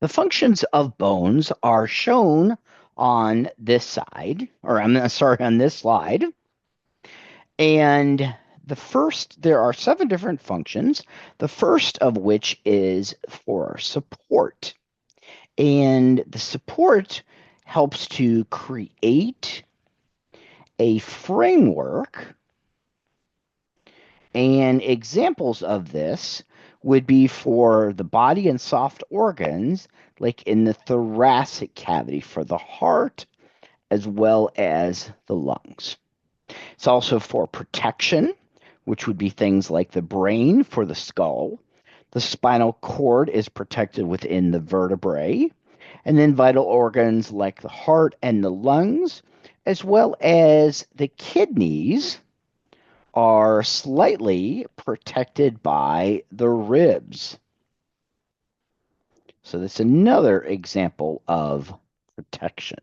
The functions of bones are shown on this side, or I'm sorry, on this slide. And there are seven different functions. The first of which is for support. And the support helps to create a framework. And examples of this would be for the body and soft organs, like in the thoracic cavity for the heart, as well as the lungs. It's also for protection, which would be things like the brain for the skull. The spinal cord is protected within the vertebrae. And then vital organs like the heart and the lungs, as well as the kidneys, are slightly protected by the ribs. So that's another example of protection.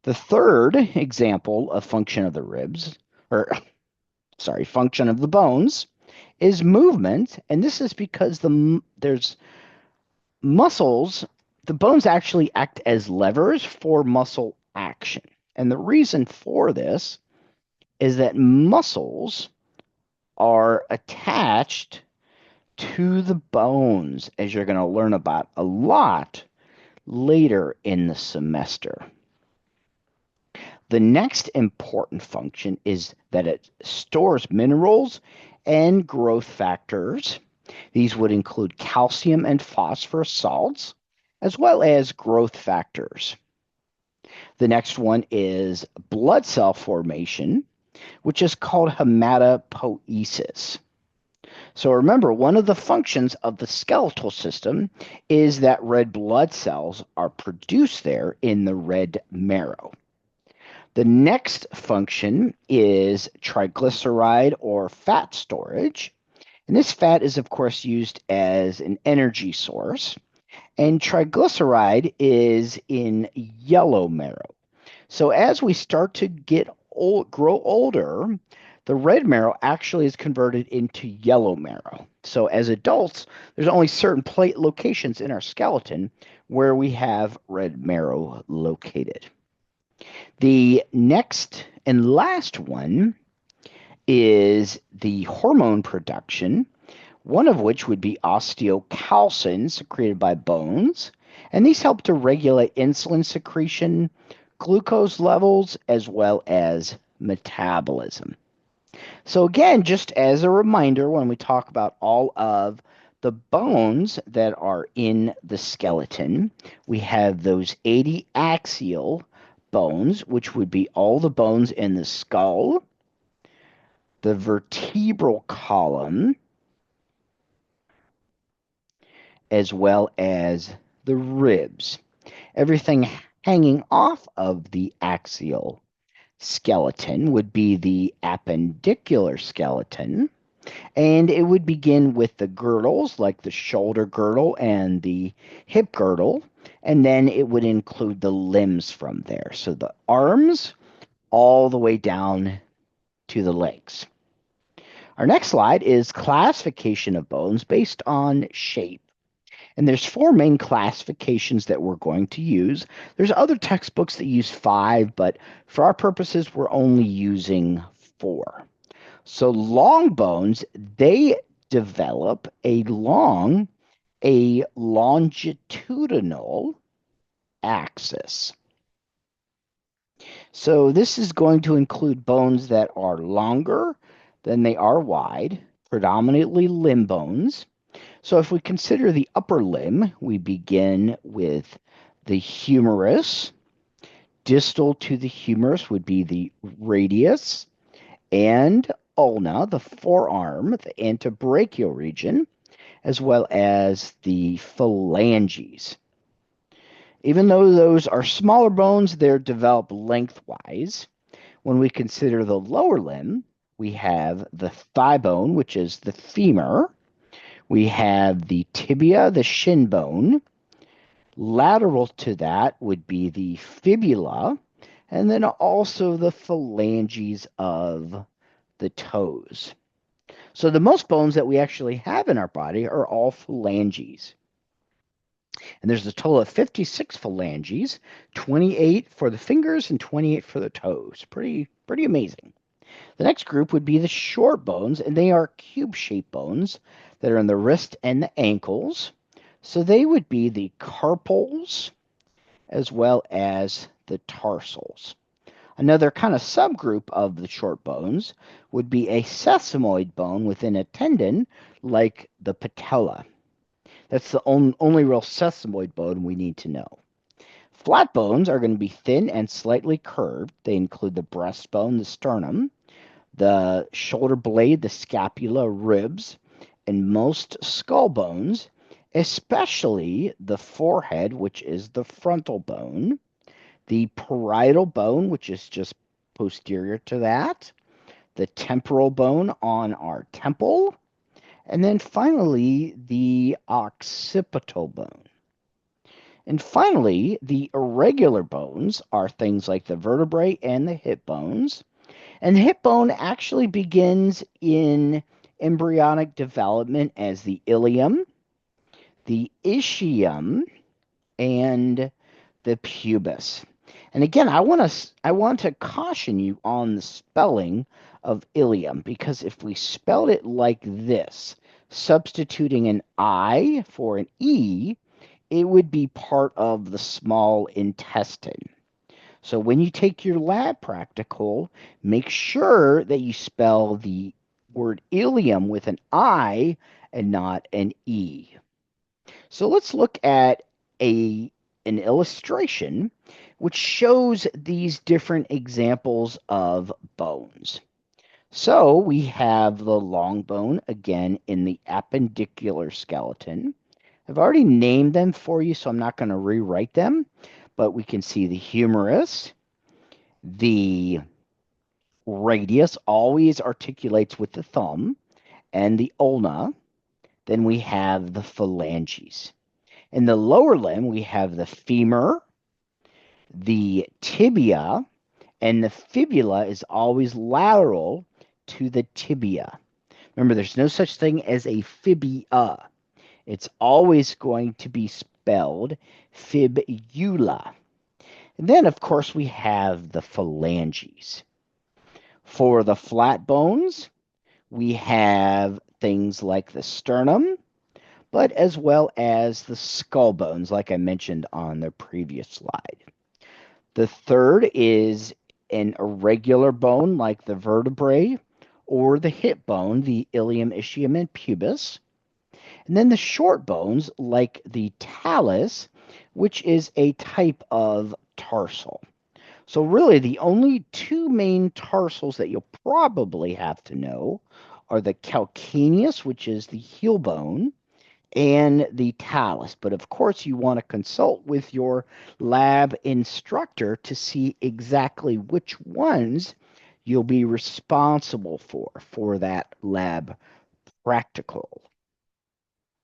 The third example of function of the ribs, or sorry, function of the bones, is movement. And this is because there's muscles, the bones actually act as levers for muscle action. And the reason for this is that muscles are attached to the bones, as you're going to learn about a lot later in the semester. The next important function is that it stores minerals and growth factors. These would include calcium and phosphorus salts, as well as growth factors. The next one is blood cell formation, which is called hematopoiesis. So remember, one of the functions of the skeletal system is that red blood cells are produced there in the red marrow. The next function is triglyceride or fat storage. And this fat is, of course, used as an energy source. And triglyceride is in yellow marrow. So as we start to grow older, the red marrow actually is converted into yellow marrow. So as adults, there's only certain plate locations in our skeleton where we have red marrow located. The next and last one is the hormone production, one of which would be osteocalcin secreted by bones. And these help to regulate insulin secretion, glucose levels, as well as metabolism. So, again, just as a reminder, when we talk about all of the bones that are in the skeleton, we have those 80 axial bones, which would be all the bones in the skull, the vertebral column, as well as the ribs. Everything hanging off of the axial skeleton would be the appendicular skeleton, and it would begin with the girdles, like the shoulder girdle and the hip girdle, and then it would include the limbs from there. So the arms all the way down to the legs. Our next slide is classification of bones based on shape. And there's four main classifications that we're going to use. There's other textbooks that use five, but for our purposes, we're only using four. So long bones, they develop along a longitudinal axis. So this is going to include bones that are longer than they are wide, predominantly limb bones. So if we consider the upper limb, we begin with the humerus. Distal to the humerus would be the radius and ulna, the forearm, the antebrachial region, as well as the phalanges. Even though those are smaller bones, they're developed lengthwise. When we consider the lower limb, we have the thigh bone, which is the femur. We have the tibia, the shin bone. Lateral to that would be the fibula, and then also the phalanges of the toes. So the most bones that we actually have in our body are all phalanges. And there's a total of 56 phalanges, 28 for the fingers and 28 for the toes. Pretty amazing. The next group would be the short bones, and they are cube-shaped bones that are in the wrist and the ankles. So they would be the carpals as well as the tarsals. Another kind of subgroup of the short bones would be a sesamoid bone within a tendon like the patella. That's the only real sesamoid bone we need to know. Flat bones are going to be thin and slightly curved. They include the breastbone, the sternum, the shoulder blade, the scapula, ribs, and most skull bones, especially the forehead, which is the frontal bone, the parietal bone, which is just posterior to that, the temporal bone on our temple, and then finally the occipital bone. And finally, the irregular bones are things like the vertebrae and the hip bones. And the hip bone actually begins in embryonic development as the ilium, the ischium, and the pubis. And again, I want to caution you on the spelling of ilium, because if we spelled it like this, substituting an I for an E, it would be part of the small intestine. So when you take your lab practical, make sure that you spell the word ilium with an I and not an E. So let's look at an illustration which shows these different examples of bones. So we have the long bone again in the appendicular skeleton. I've already named them for you, so I'm not going to rewrite them, but we can see the humerus, the radius always articulates with the thumb, and the ulna. Then we have the phalanges. In the lower limb, we have the femur, the tibia, and the fibula is always lateral to the tibia. Remember, there's no such thing as a fibia. It's always going to be spelled fibula. And then, of course, we have the phalanges. For the flat bones, we have things like the sternum, but as well as the skull bones, like I mentioned on the previous slide. The third is an irregular bone like the vertebrae or the hip bone, the ilium, ischium, and pubis. And then the short bones like the talus, which is a type of tarsal. So really the only two main tarsals that you'll probably have to know are the calcaneus, which is the heel bone, and the talus. But of course, you want to consult with your lab instructor to see exactly which ones you'll be responsible for that lab practical.